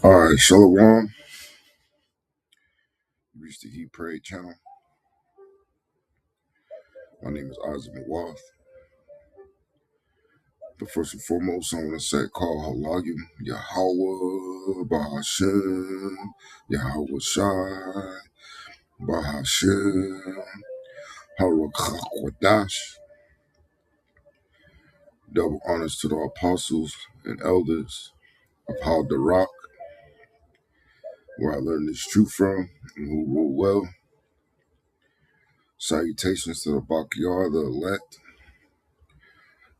All right, Shalom. You reached the He Prayed channel. My name is Isaac McWath. But first and foremost, I want to say, call Halagim, Yahweh, Bahashem, Yahweh Shai, Bahashem, Harachakwadash. Double honors to the apostles and elders of Haldarak, where I learned this truth from and who rule well. Salutations to the Bakiyar, the elect,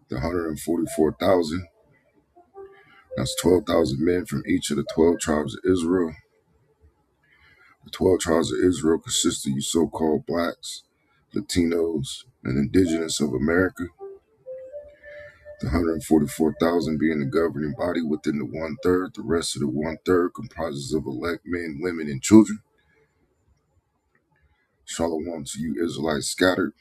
the 144,000. That's 12,000 men from each of the 12 tribes of Israel. The 12 tribes of Israel consist of you so-called blacks, Latinos, and indigenous of America. The 144,000 being the governing body within the one-third. The rest of the one-third comprises of elect men, women, and children. Shalom to you Israelites scattered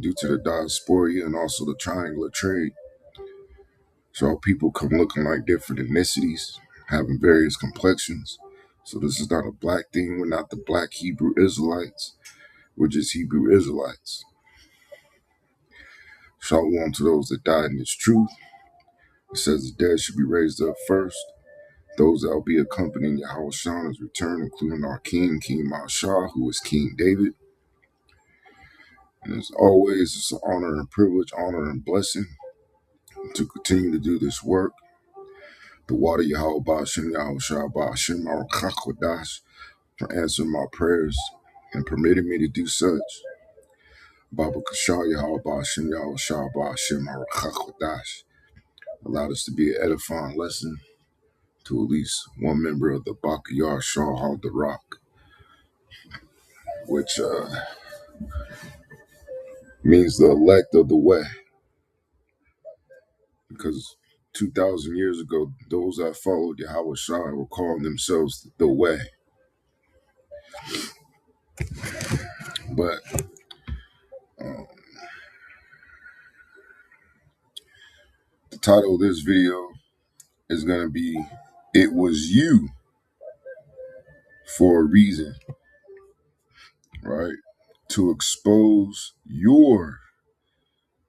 due to the diaspora and also the triangular trade. So our people come looking like different ethnicities, having various complexions. So this is not a black thing. We're not the black Hebrew Israelites. We're just Hebrew Israelites. Shalom to those that died in its truth. It says the dead should be raised up first. Those that will be accompanying Yahweh Shah's return, including our King, King Mashah, who is King David. And as always, it's an honor and privilege, honor and blessing to continue to do this work. The water Yahweh Ba'ashem, Yahweh Shah Ba'ashem, Arakhakwadash, for answering my prayers and permitting me to do such. Baba Kashah Yahweh Ba'ashem, Yahweh Shah Ba'ashem, Arakhakwadash, allowed us to be an edifying lesson to at least one member of the Bakayar Shah Hal the Rock, which means the elect of the way. Because 2,000 years ago, those that followed Yahweh Shah were calling themselves the way. But the title of this video is going to be, It Was You for a Reason, right? To expose your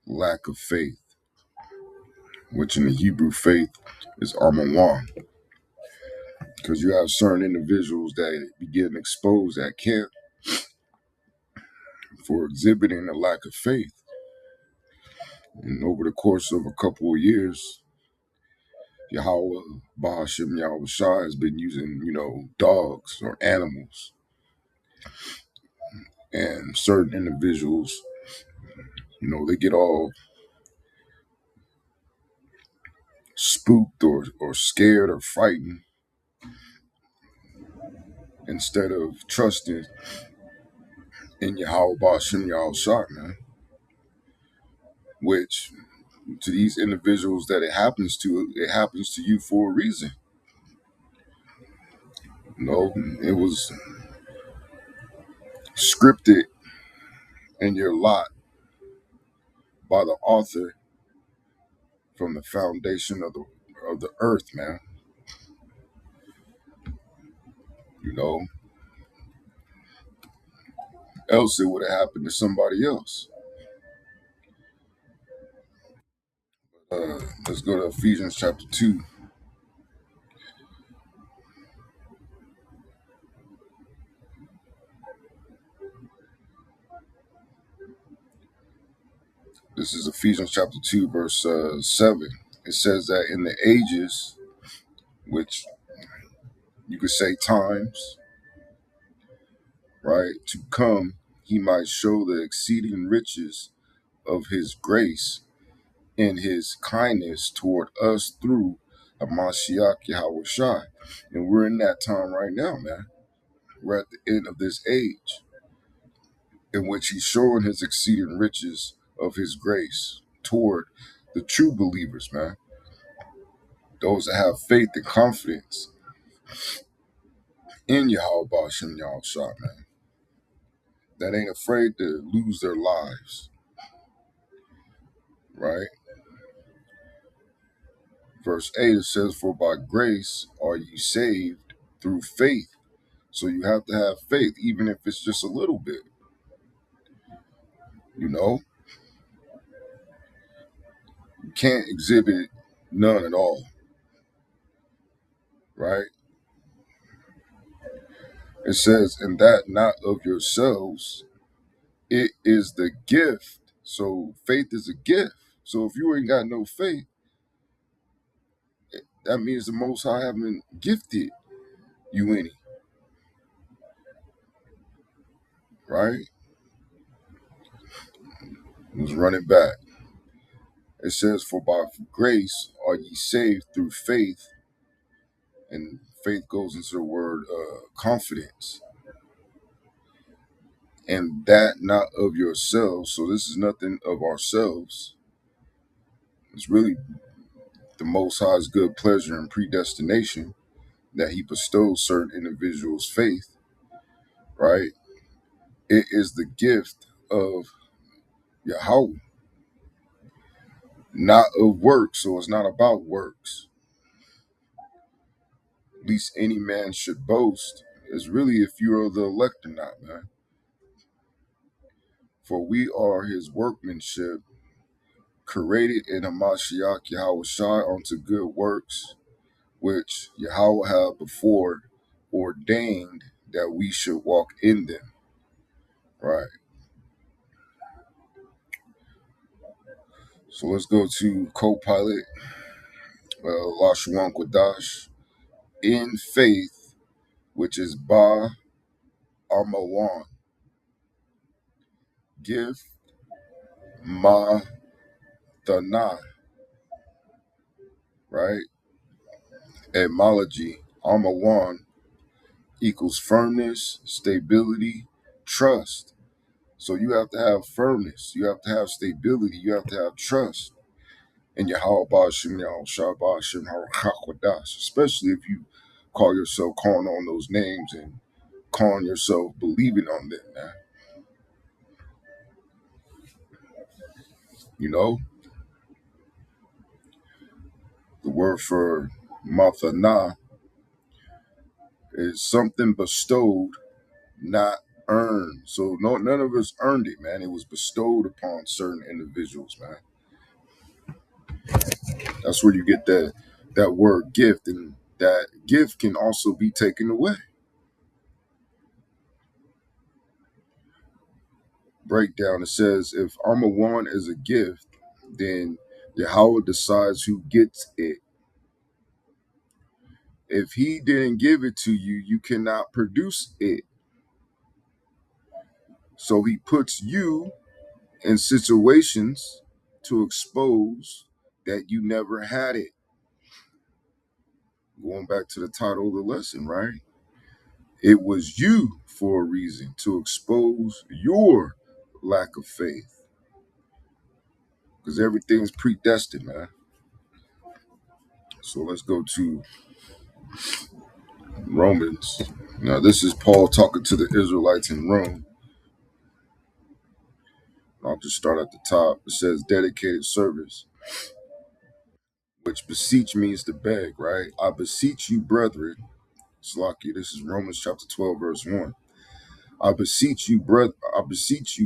lack of faith, which in the Hebrew faith is Armawan. Because you have certain individuals that begin exposed at camp for exhibiting a lack of faith. And over the course of a couple of years, Yahweh, Bahashem, Yahweh Shai has been using, dogs or animals. And certain individuals, they get all spooked or scared or frightened instead of trusting in Yahweh, Bahashem, Yahweh Shai, man. Which, to these individuals that it happens to you for a reason. It was scripted in your lot by the author from the foundation of the earth, man. Else it would have happened to somebody else. Let's go to Ephesians chapter 2. This is Ephesians chapter 2, verse 7. It says that in the ages, which you could say times, right, to come, he might show the exceeding riches of his grace in his kindness toward us through Hamashiach Yahweh Shai. And we're in that time right now, man. We're at the end of this age in which he's showing his exceeding riches of his grace toward the true believers, man. Those that have faith and confidence in Yahweh Ba'ashem Yahweh Shai, man. That ain't afraid to lose their lives, right? Verse 8, it says, For by grace are ye saved through faith. So you have to have faith, even if it's just a little bit. You know, you can't exhibit none at all, right? It says, and that not of yourselves, it is the gift. So faith is a gift. So if you ain't got no faith, that means the Most High haven't gifted you any, right? Let's run it back. It says, for by grace are ye saved through faith, and faith goes into the word confidence, and that not of yourselves. So this is nothing of ourselves. It's really the Most High's good pleasure and predestination that he bestows certain individuals' faith, right? It is the gift of Yahweh, not of works. So it's not about works. At least any man should boast. Is really if you are the elect or not, man. For we are his workmanship, created in Hamashiach Yahweh Shai unto good works, which Yahweh had before ordained that we should walk in them. Right. So let's go to co-pilot Lashuan Quadash. In faith, which is Ba Amawan, gift Ma Dana, right? Etymology, Amawan equals firmness, stability, trust. So you have to have firmness, you have to have stability, you have to have trust in your Hawabashim Yahweh Shabashim Harakwadash, especially if you call yourself calling on those names and calling yourself believing on them, man. You know, the word for Mathana is something bestowed, not earned. So none of us earned it, man. It was bestowed upon certain individuals, man. That's where you get that word gift, and that gift can also be taken away. Breakdown, it says if Amawan is a gift, then Yahweh decides who gets it. If he didn't give it to you, you cannot produce it. So he puts you in situations to expose that you never had it. Going back to the title of the lesson, right? It was you for a reason to expose your lack of faith. Because everything's predestined, man. So let's go to Romans. Now, this is Paul talking to the Israelites in Rome. I'll just start at the top. It says dedicated service, which beseech means to beg, right? I beseech you, brethren. Slaki, this is Romans chapter 12, verse 1. I beseech you,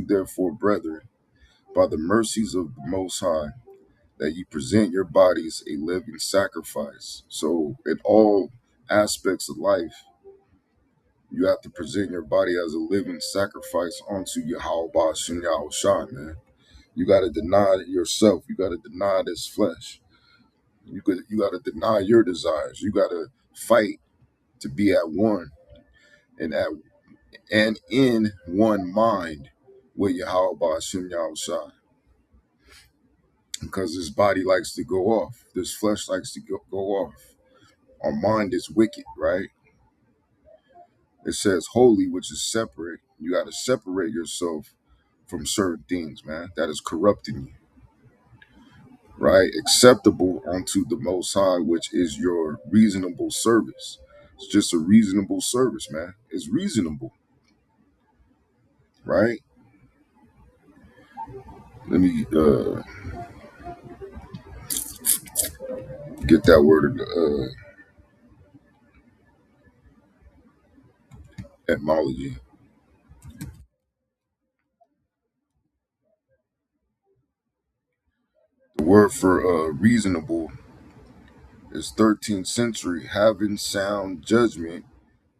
therefore, brethren, by the mercies of the Most High, that ye present your bodies a living sacrifice. So, in all aspects of life, you have to present your body as a living sacrifice unto Yahweh Ba'ashem Yahweh Shai, man. You got to deny yourself. You got to deny this flesh. You got to deny your desires. You got to fight to be at one and in one mind with Yahweh Ba'ashem Yahweh Shai. Because this body likes to go off. This flesh likes to go off. Our mind is wicked, right? It says holy, which is separate. You got to separate yourself from certain things, man, that is corrupting you, right? Acceptable unto the Most High, which is your reasonable service. It's just a reasonable service, man. It's reasonable, right? Let me get that word. etymology. The word for reasonable is 13th century, having sound judgment,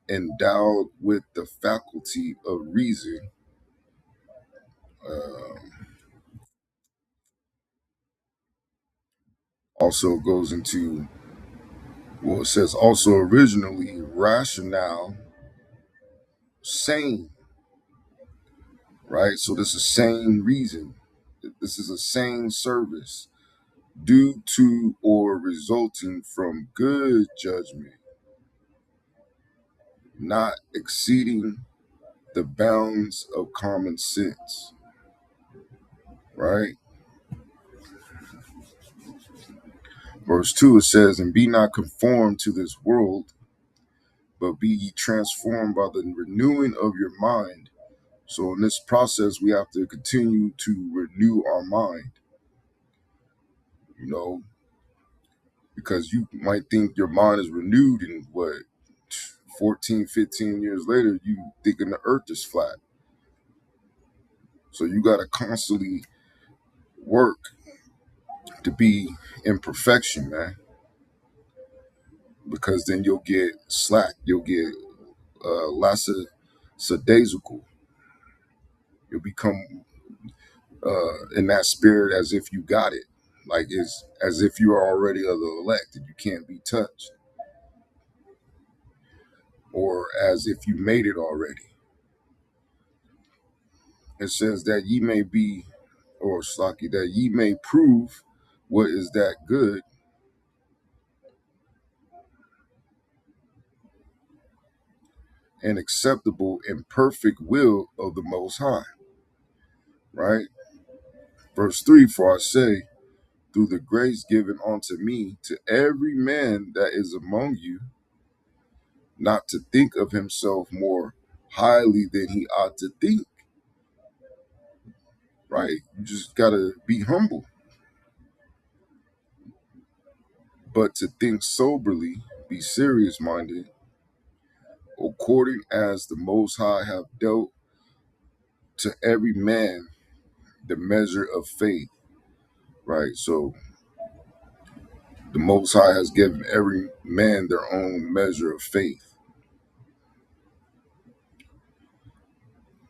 endowed with the faculty of reason. Uh, Also goes into, well, it says also originally rationale, sane, right? So this is sane reason. This is a sane service due to or resulting from good judgment, not exceeding the bounds of common sense, right? Verse 2, it says, and be not conformed to this world, but be ye transformed by the renewing of your mind. So in this process, we have to continue to renew our mind, you know, because you might think your mind is renewed in what, 14, 15 years later, you thinking the earth is flat. So you got to constantly work to be in perfection, man, because then you'll get slack. You'll get lackadaisical. You'll become in that spirit as if you got it. Like it's as if you are already of the elect and you can't be touched, or as if you made it already. It says that ye may be, or Slaki, that ye may prove what is that good and acceptable and perfect will of the Most High. Right? Verse 3, for I say, through the grace given unto me, to every man that is among you, not to think of himself more highly than he ought to think. Right? You just got to be humble, but to think soberly, be serious minded, according as the Most High have dealt to every man the measure of faith. Right? So the Most High has given every man their own measure of faith.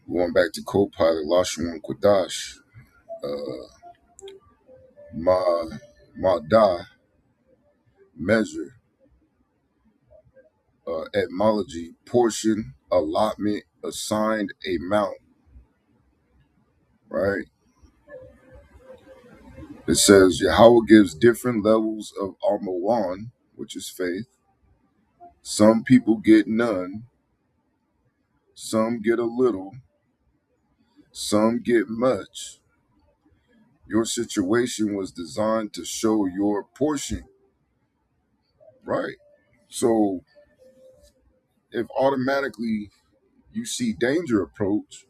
Going back to co-pilot Lashon Kodash, uh, Ma Da, measure, etymology, portion, allotment, assigned, amount, right? It says Yahweh gives different levels of Armawan, which is faith. Some people get none, some get a little, some get much. Your situation was designed to show your portion, right? So if automatically you see danger approach,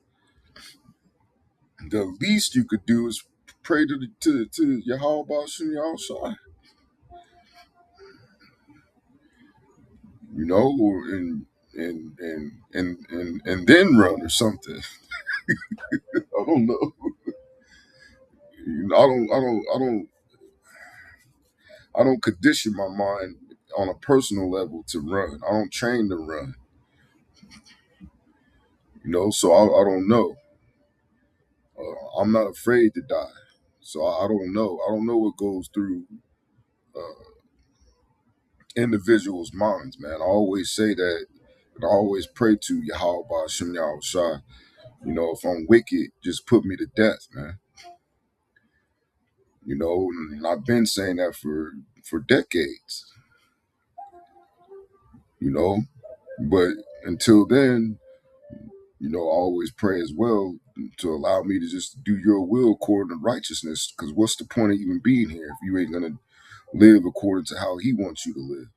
the least you could do is pray to Yahweh Bashim Yahushua, you know, and then run or something. I don't know. You know, I don't condition my mind on a personal level to run. I don't train to run. You know, so I don't know. I'm not afraid to die. So I don't know. I don't know what goes through uh, individuals' minds, man. I always say that, and I always pray to Yahweh Ba'Shem Yahushua. You know, if I'm wicked, just put me to death, man. You know, and I've been saying that for decades. You know, but until then, you know, I always pray as well to allow me to just do your will according to righteousness. Because what's the point of even being here if you ain't gonna live according to how He wants you to live,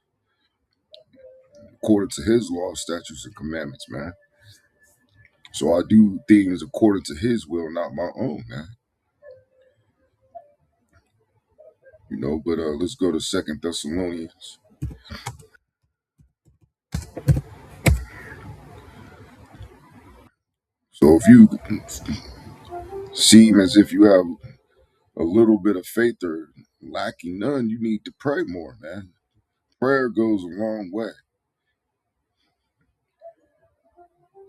according to His law, statutes, and commandments, man. So I do things according to His will, not my own, man. You know, but let's go to Second Thessalonians. So if you seem as if you have a little bit of faith or lacking none, you need to pray more, man. Prayer goes a long way.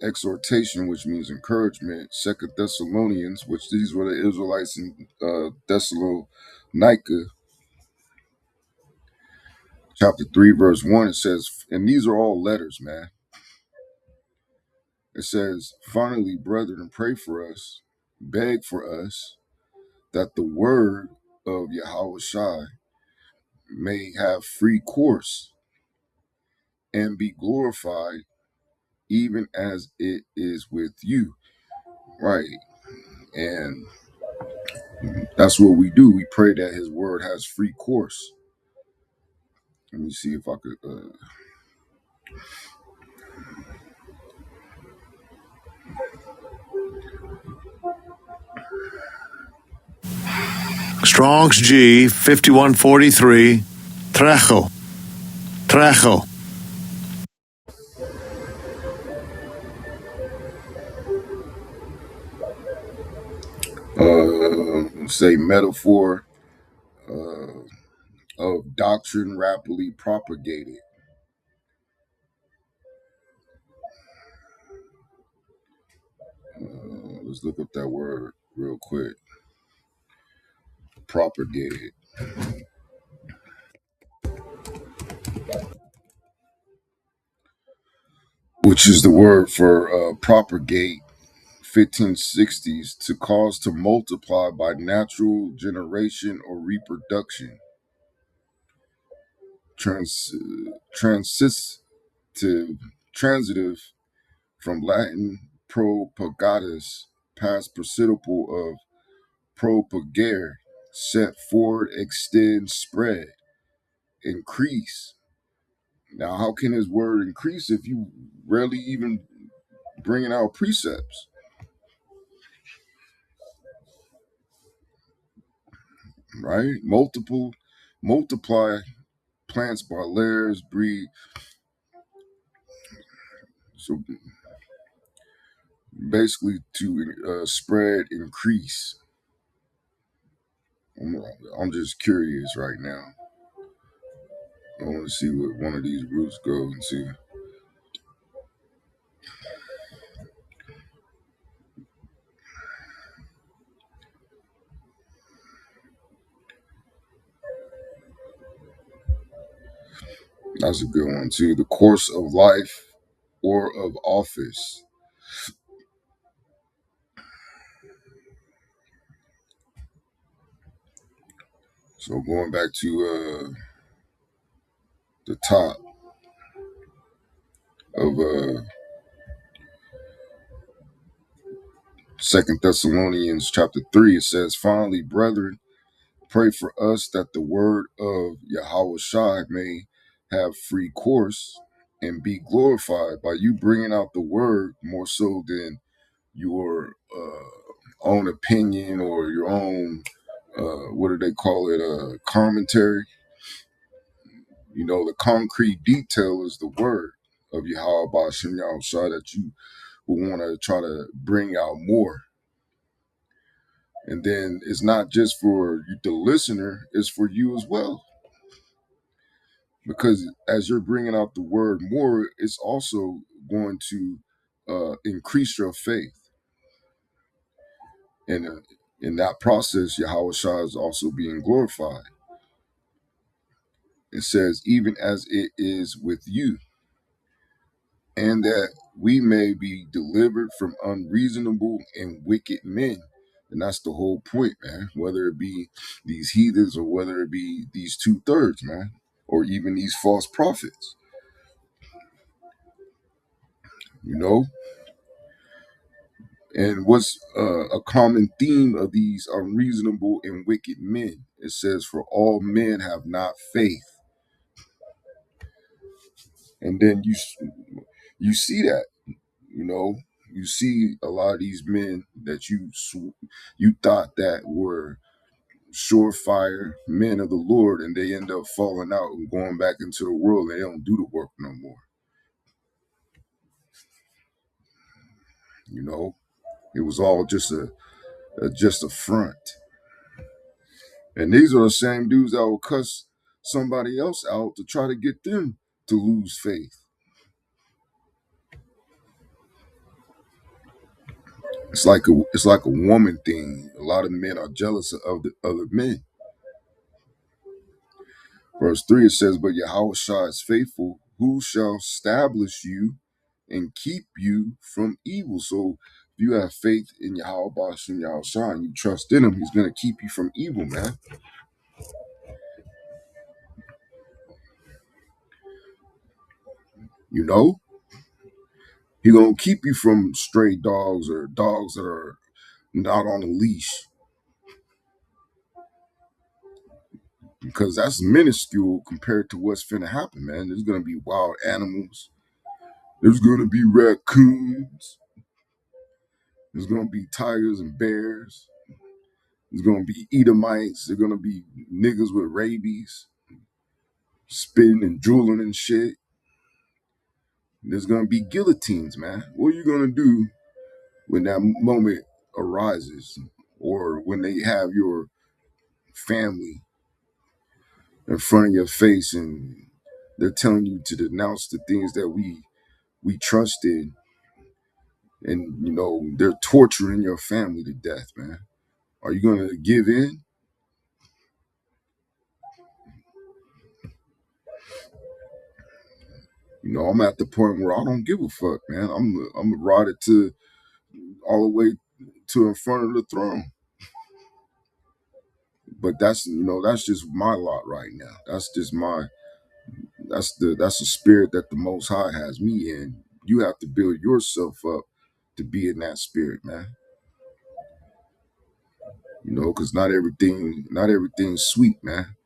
Exhortation, which means encouragement. Second Thessalonians, which these were the Israelites in Thessalonica, chapter 3, verse 1, it says, and these are all letters, man. It says, finally, brethren, pray for us, beg for us, that the word of Yahweh Shai may have free course and be glorified, even as it is with you. Right. And that's what we do. We pray that his word has free course. Let me see if I could. Strong's G 5143, Trecho. Say metaphor of doctrine rapidly propagated. Let's look up that word real quick. Propagated, which is the word for propagate, 1560s, to cause to multiply by natural generation or reproduction. Transitive, transitive, from Latin propagatus, past participle of propagare, set forward, extend, spread, increase. Now, how can his word increase if you rarely even bringing out precepts, right? Multiply plants by layers, breed. So basically to spread, increase. I'm just curious right now. I want to see what one of these roots go and see. That's a good one too. The course of life or of office. So going back to the top of Second Thessalonians chapter 3, it says, finally, brethren, pray for us that the word of Yahweh Shai may have free course and be glorified by you bringing out the word more so than your own opinion or your own, what do they call it, commentary. You know, the concrete detail is the word of Yahweh Ba'ashem Yahushua that you will want to try to bring out more. And then it's not just for the listener, it's for you as well. Because as you're bringing out the word more, it's also going to increase your faith. And in that process, Yahweh Shah is also being glorified. It says, even as it is with you, and that we may be delivered from unreasonable and wicked men. And that's the whole point, man. Whether it be these heathens or whether it be these 2/3, man, or even these false prophets, you know. And what's a common theme of these unreasonable and wicked men? It says, for all men have not faith. And then you see that, you know, you see a lot of these men that you thought that were surefire men of the Lord, and they end up falling out and going back into the world, and they don't do the work no more. You know, It was all just a front. And these are the same dudes that will cuss somebody else out to try to get them to lose faith. It's like a woman thing. A lot of men are jealous of the other men. Verse 3, it says, "But Yahushua is faithful, who shall establish you and keep you from evil." So if you have faith in Yahweh Bashim Yahushua and you trust in him, he's going to keep you from evil, man. You know? He's going to keep you from stray dogs or dogs that are not on a leash. Because that's minuscule compared to what's finna happen, man. There's going to be wild animals. There's going to be raccoons. There's going to be tigers and bears. There's going to be Edomites. There's going to be niggas with rabies, spitting and drooling and shit. There's going to be guillotines, man. What are you going to do when that moment arises, or when they have your family in front of your face and they're telling you to denounce the things that we trust in, and they're torturing your family to death, man? Are you going to give in? I'm at the point where I don't give a fuck, man. I'm gonna ride it to all the way to in front of the throne. But that's just my lot right now. That's the spirit that the Most High has me in. You have to build yourself up to be in that spirit, man. Because not everything's sweet, man.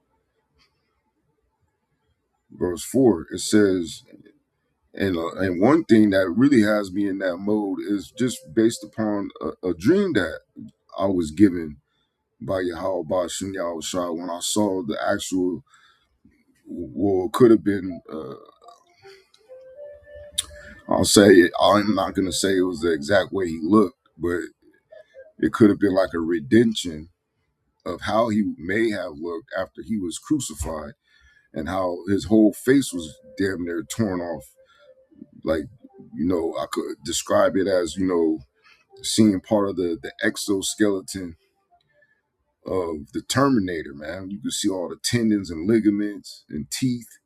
Verse 4, it says, and one thing that really has me in that mode is just based upon a dream that I was given by Yahweh Bashim Yahushua when I saw the actual, well, could have been, I'm not going to say it was the exact way he looked, but it could have been like a redemption of how he may have looked after he was crucified, and how his whole face was damn near torn off. Like, I could describe it as, seeing part of the exoskeleton of the Terminator, man. You could see all the tendons and ligaments and teeth.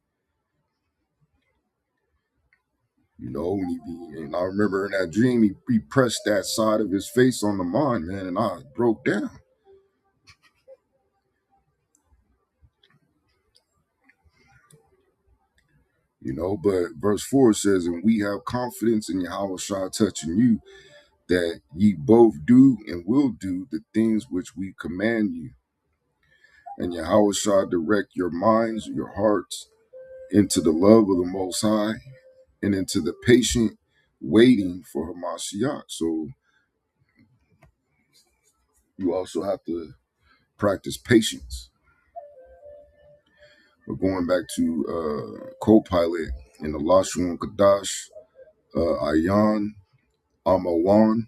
And I remember in that dream, he pressed that side of his face on the mine, man, and I broke down. But verse 4 says, "And we have confidence in Yahushua touching you, that ye both do and will do the things which we command you. And Yahushua direct your minds, your hearts, into the love of the Most High, and into the patient waiting for Hamashiach." So you also have to practice patience. But going back to co-pilot in the Lashon Kadash, Ayan Amawan,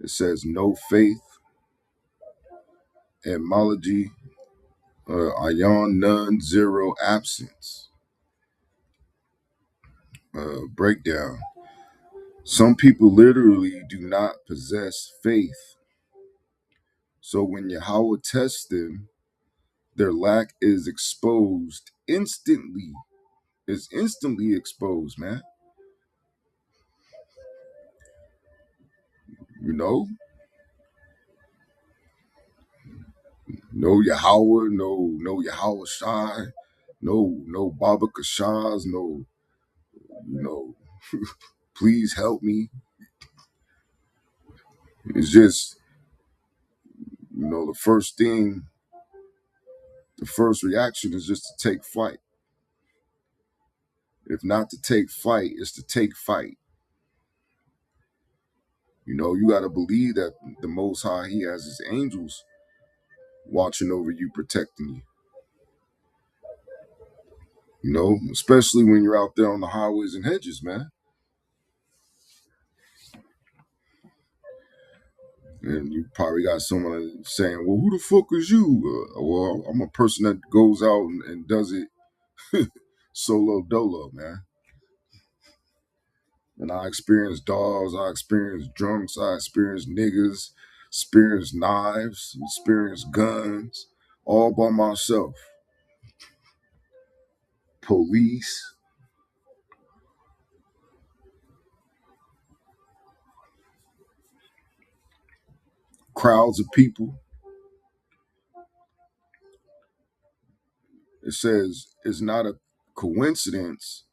it says no faith, and Malachi, Ayan none, zero, absence. Breakdown. Some people literally do not possess faith. So when Yahweh tests them, their lack is exposed instantly. It's instantly exposed, man. No Yahweh, no Yahweh Shai, no Baba Kashaz, no, please help me. It's just, the first reaction is just to take flight. If not to take flight, it's to take fight. You got to believe that the Most High, he has his angels watching over you, protecting you. Especially when you're out there on the highways and hedges, man. And you probably got someone saying, well, who the fuck is you? Well, I'm a person that goes out and does it solo dolo, man. And I experience dogs, I experience drunks, I experience niggas, experience knives, experience guns, all by myself. Police, crowds of people. It says it's not a coincidence,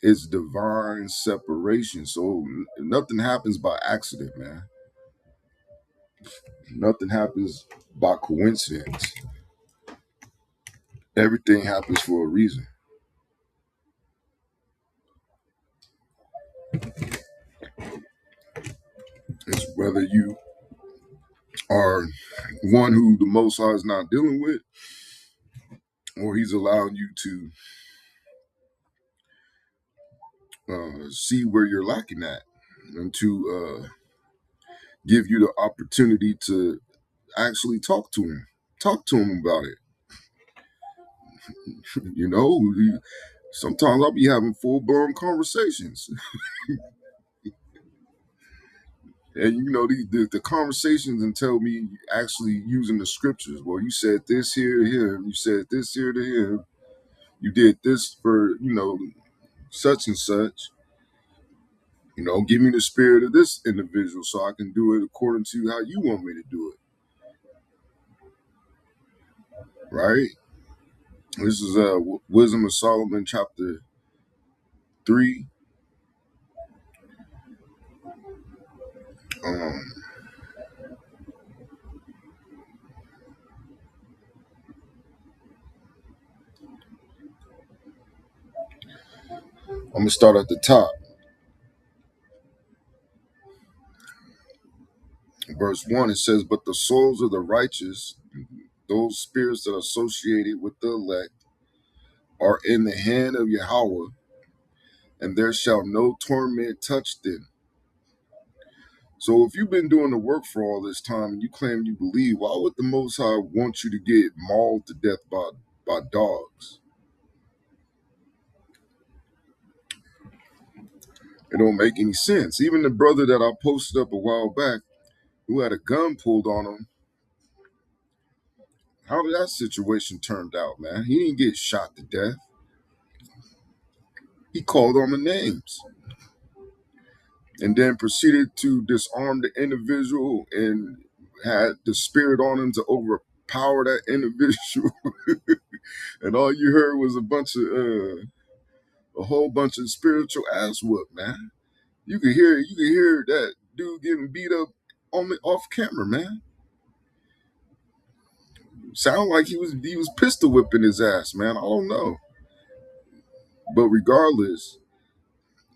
it's divine separation. So nothing happens by accident, man. Nothing happens by coincidence. Everything happens for a reason. It's whether you are one who the Most High is not dealing with, or He's allowing you to see where you're lacking at, and to give you the opportunity to actually talk to Him about it. You know, sometimes I'll be having full blown conversations, and you know the conversations and tell me actually using the scriptures. Well, you said this here to him, you said this here to him, you did this for such and such. Give me the spirit of this individual so I can do it according to how you want me to do it. Right? This is Wisdom of Solomon, chapter 3. Um, I'm gonna start at the top. Verse 1, it says, "But the souls of the righteous, those spirits that are associated with the elect, are in the hand of Yahweh, and there shall no torment touch them." So if you've been doing the work for all this time and you claim you believe, why would the Most High want you to get mauled to death by dogs? It don't make any sense. Even the brother that I posted up a while back who had a gun pulled on him, how did that situation turned out, man? He didn't get shot to death. He called on the names and then proceeded to disarm the individual and had the spirit on him to overpower that individual. And all you heard was a whole bunch of spiritual ass whoop, man. You could hear that dude getting beat up off camera, man. Sound like he was pistol whipping his ass, man. I don't know. But regardless,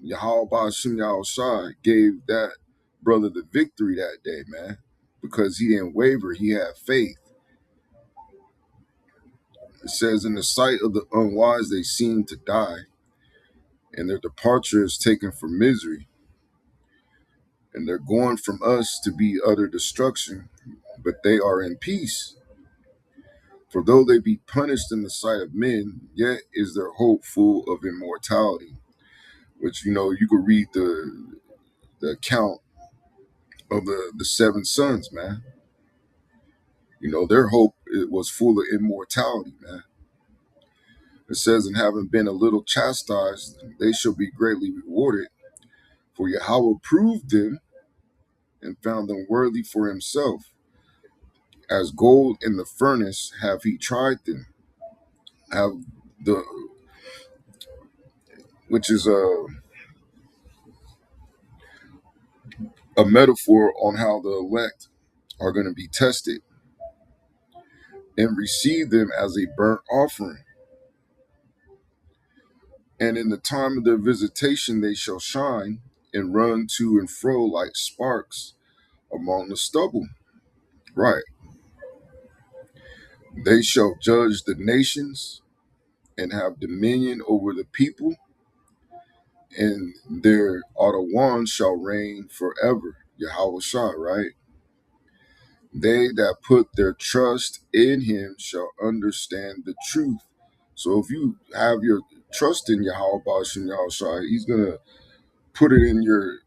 Yahweh Ba'Shem Yahushai gave that brother the victory that day, man. Because he didn't waver, he had faith. It says, "In the sight of the unwise they seem to die, and their departure is taken for misery. And they're going from us to be utter destruction, but they are in peace. For though they be punished in the sight of men, yet is their hope full of immortality." Which, you could read the account of the seven sons, man. Their hope was full of immortality, man. It says, "And having been a little chastised, they shall be greatly rewarded. For Yahweh proved them and found them worthy for himself. As gold in the furnace have he tried them." Have the which is a metaphor on how the elect are going to be tested and receive them as a burnt offering. "And in the time of their visitation they shall shine and run to and fro like sparks among the stubble." Right. "They shall judge the nations and have dominion over the people, and their Ottawan shall reign forever." Yahweh Shai, right? They that put their trust in him shall understand the truth. So if you have your trust in Yahweh Bashim Yahushai, he's going to put it in your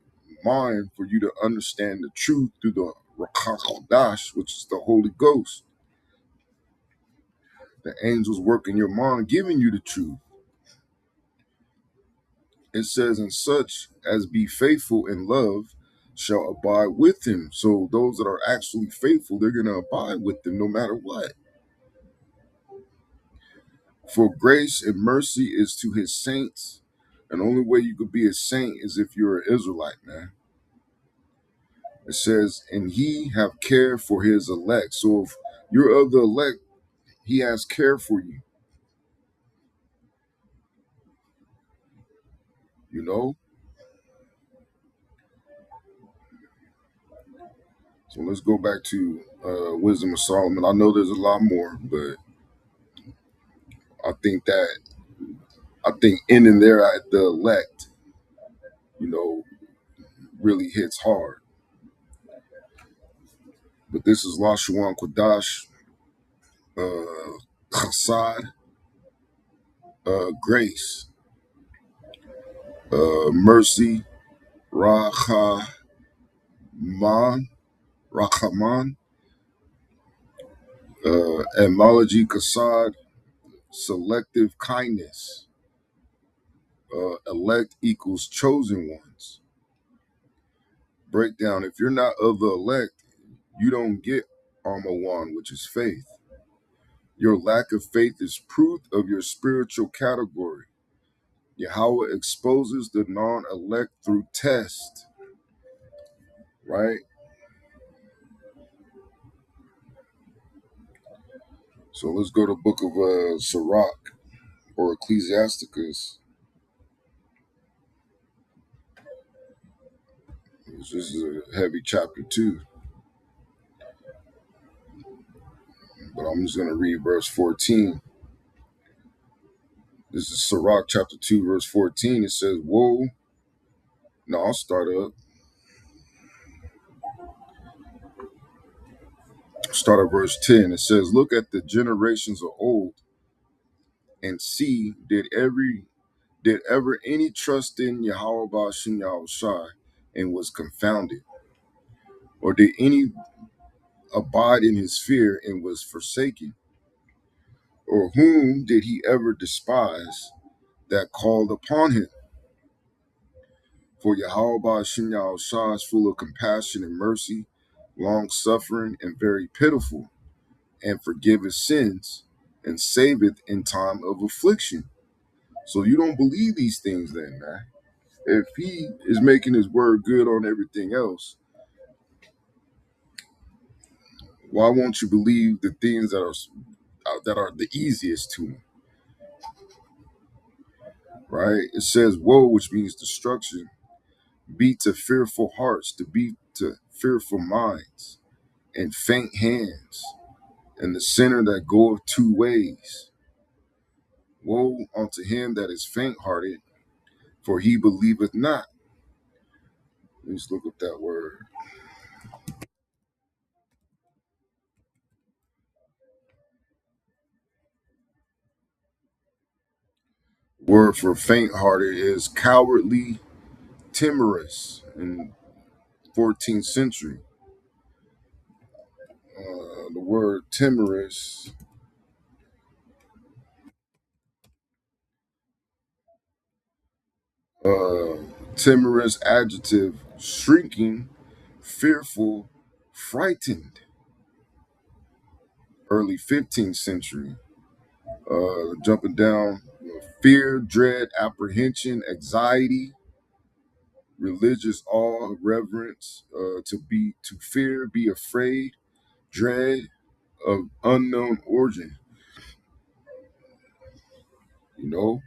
mind for you to understand the truth through the Rakach Kodash, which is the Holy Ghost. The angels work in your mind, giving you the truth. It says, and such as be faithful in love shall abide with him. So those that are actually faithful, they're going to abide with them no matter what. For grace and mercy is to his saints. And the only way you could be a saint is if you're an Israelite, man. It says, and he have care for his elect. So if you're of the elect, he has care for you. You know? So let's go back to Wisdom of Solomon. I know there's a lot more, but I think ending there at the elect, really hits hard. But this is Lashuan Kodash, Chasad, grace, mercy, Rachaman, Rachaman, etymology, Kasad, selective kindness, elect equals chosen ones. Breakdown, if you're not of the elect, you don't get Armawan, which is faith. Your lack of faith is proof of your spiritual category. Yahweh exposes the non-elect through test, right? So let's go to the book of Sirach or Ecclesiasticus. This is a heavy chapter 2, but I'm just going to read verse 14. This is Sirach chapter 2, verse 14. It says, woe. No, I'll start up. Start at verse 10. It says, look at the generations of old and see, did ever any trust in Yahweh Ba'ashim Yahushai and was confounded? Or did any abide in his fear and was forsaken? Or whom did he ever despise that called upon him? For Yahweh Ba'ashim Yahushua is full of compassion and mercy, long-suffering, and very pitiful, and forgiveth sins, and saveth in time of affliction. So you don't believe these things then, man. If he is making his word good on everything else, why won't you believe the things that are the easiest to him? Right? It says woe, which means destruction, be to fearful hearts, to be to fearful minds, and faint hands, and the sinner that goeth two ways. Woe unto him that is faint-hearted, for he believeth not. Let's look up that word. Word for faint-hearted is cowardly, timorous in 14th century. The word timorous timorous adjective, shrinking, fearful, frightened. Early 15th century. Jumping down, fear, dread, apprehension, anxiety, religious awe, reverence, to fear, be afraid, dread of unknown origin. You know,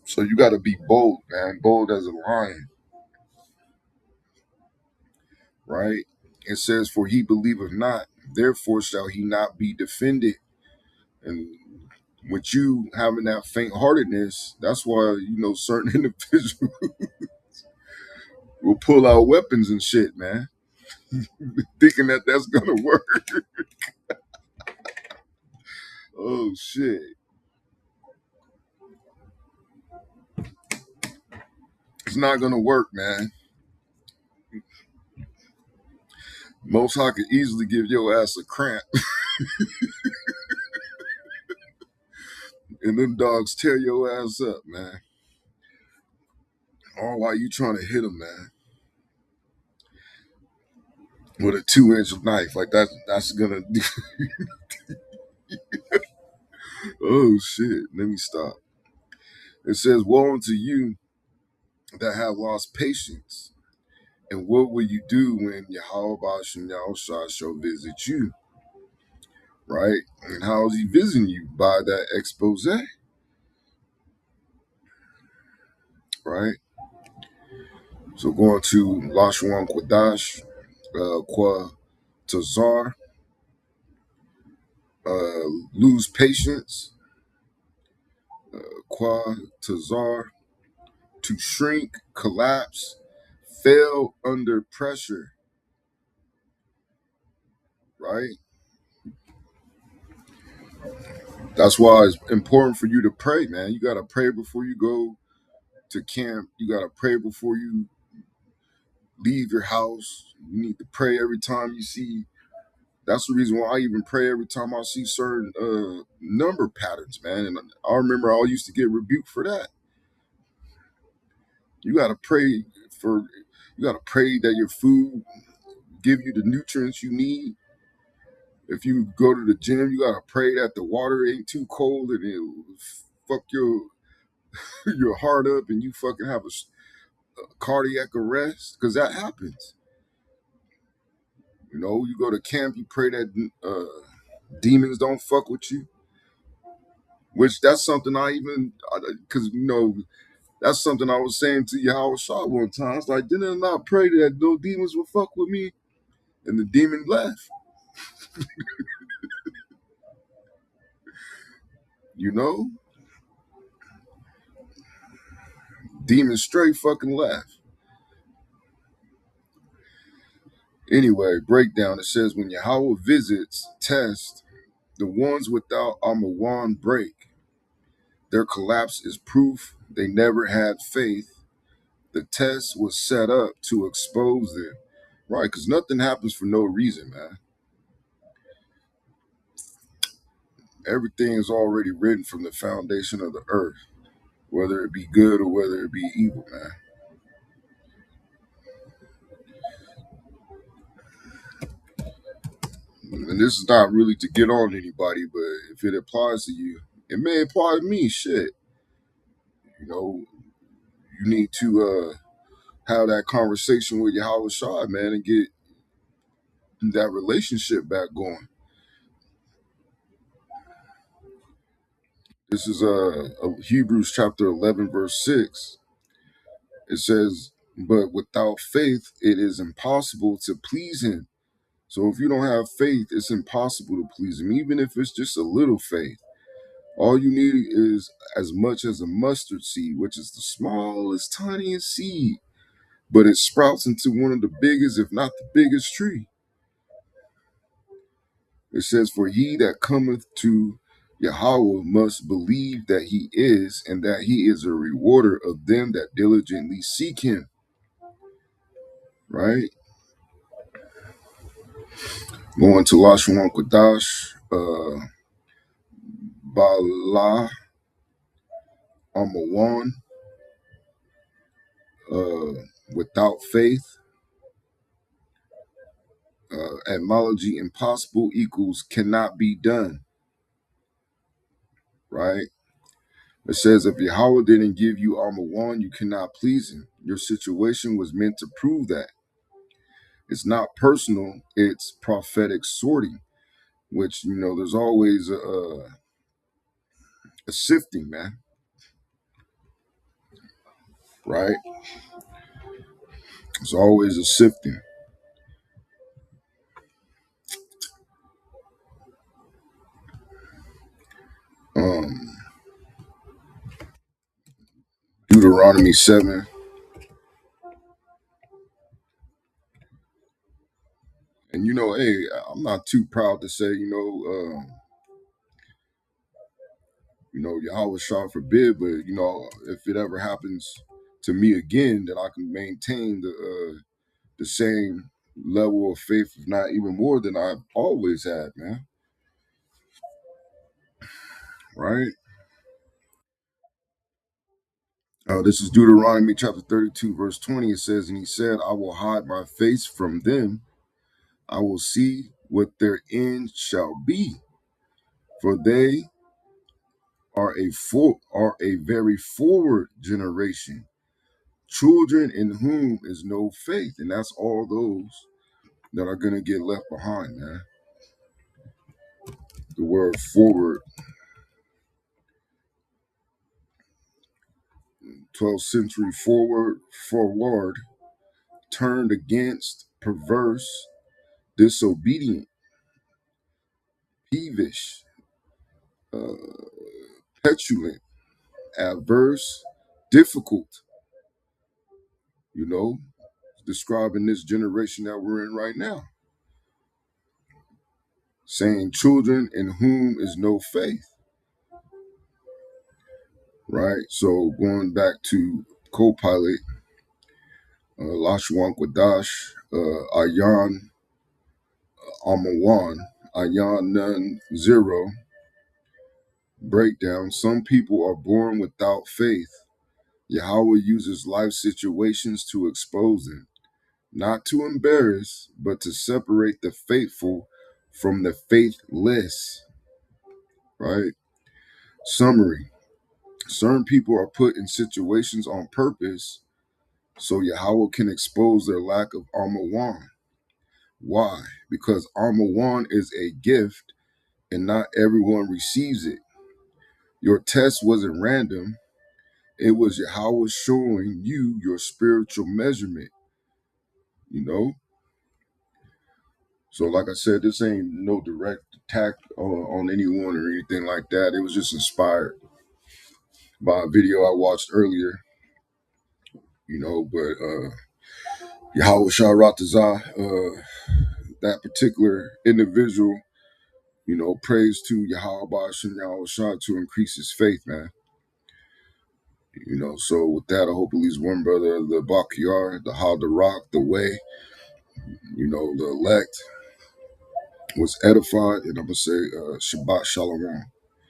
so you got to be bold, man, bold as a lion, right? It says, "For he believeth not, therefore shall he not be defended." And with you having that faint-heartedness, that's why certain individuals will pull out weapons and shit, man. thinking that that's gonna work. Oh shit, it's not gonna work, man. Most High could easily give your ass a cramp, and them dogs tear your ass up, man. All while you trying to hit them, man, with a 2-inch knife. Like that's gonna. Oh shit. Let me stop. It says, "Woe unto you that have lost patience, and what will you do when Yahweh Bashem Yahushua shall visit you?" Right? And how is he visiting you? By that expose, right? So going to Lashawan Quadash, Qua Tazar, lose patience, Qua Tazar, to shrink, collapse, fail under pressure, right? That's why it's important for you to pray, man. You got to pray before you go to camp. You got to pray before you leave your house. You need to pray every time you see. That's the reason why I even pray every time I see certain number patterns, man. And I remember I used to get rebuked for that. You got to pray for. You got to pray that your food give you the nutrients you need. If you go to the gym, you got to pray that the water ain't too cold and it'll fuck your your heart up and you fucking have a cardiac arrest, because that happens. You know, you go to camp, you pray that demons don't fuck with you, which that's something because that's something I was saying to Yahweh Shah one time. I was like, didn't I not pray that no demons will fuck with me? And the demon left. You know, demon straight fucking left. Anyway, breakdown. It says when Yahweh visits, test the ones without Amawan break. Their collapse is proof they never had faith. The test was set up to expose them. Right, because nothing happens for no reason, man. Everything is already written from the foundation of the earth, whether it be good or whether it be evil, man. And this is not really to get on anybody, but if it applies to you, it may apply to me. Shit, you know, you need to have that conversation with Yahweh Shai, man, and get that relationship back going. This is Hebrews chapter 11, verse 6. It says, but without faith, it is impossible to please him. So if you don't have faith, it's impossible to please him, even if it's just a little faith. All you need is as much as a mustard seed, which is the smallest, tiniest seed, but it sprouts into one of the biggest, if not the biggest tree. It says, for he that cometh to Yahweh must believe that he is, and that he is a rewarder of them that diligently seek him. Right? Going to Lashon Kodash, Bala Amawan, without faith, etymology impossible equals cannot be done. Right? It says if Yahweh didn't give you Amawan, you cannot please him. Your situation was meant to prove that. It's not personal, it's prophetic sorting, which, there's always a sifting, man. Right? There's always a sifting. Deuteronomy 7. not too proud to say, Yahweh shall forbid, but if it ever happens to me again, that I can maintain the same level of faith, if not even more than I've always had, man. Right? This is Deuteronomy chapter 32, verse 20. It says, "And he said, I will hide my face from them. I will see what their end shall be, for they are a very forward generation, children in whom is no faith." And that's all those that are gonna get left behind, man. The word forward, 12th century forward, turned against, perverse, disobedient, peevish, uh, petulant, adverse, difficult, you know, describing this generation that we're in right now. Saying children in whom is no faith, right? So going back to co-pilot, Lashwan Kwadash, Ayan Amawan, Ayan Nun Zero, breakdown. Some people are born without faith. Yahweh uses life situations to expose them, not to embarrass, but to separate the faithful from the faithless, right? Summary. Certain people are put in situations on purpose so Yahweh can expose their lack of Amawan. Why? Because Amawan is a gift and not everyone receives it. Your test wasn't random. It was Yahweh showing you your spiritual measurement, you know? So like I said, this ain't no direct attack on anyone or anything like that. It was just inspired by a video I watched earlier, but Yahweh Shah that particular individual, prays to Yahweh Bashim Yahweh Shah to increase his faith, man. So with that, I hope at least one brother, the Bakyar, the Hadarak, the way, the elect was edified, and I'm going to say Shabbat Shalom.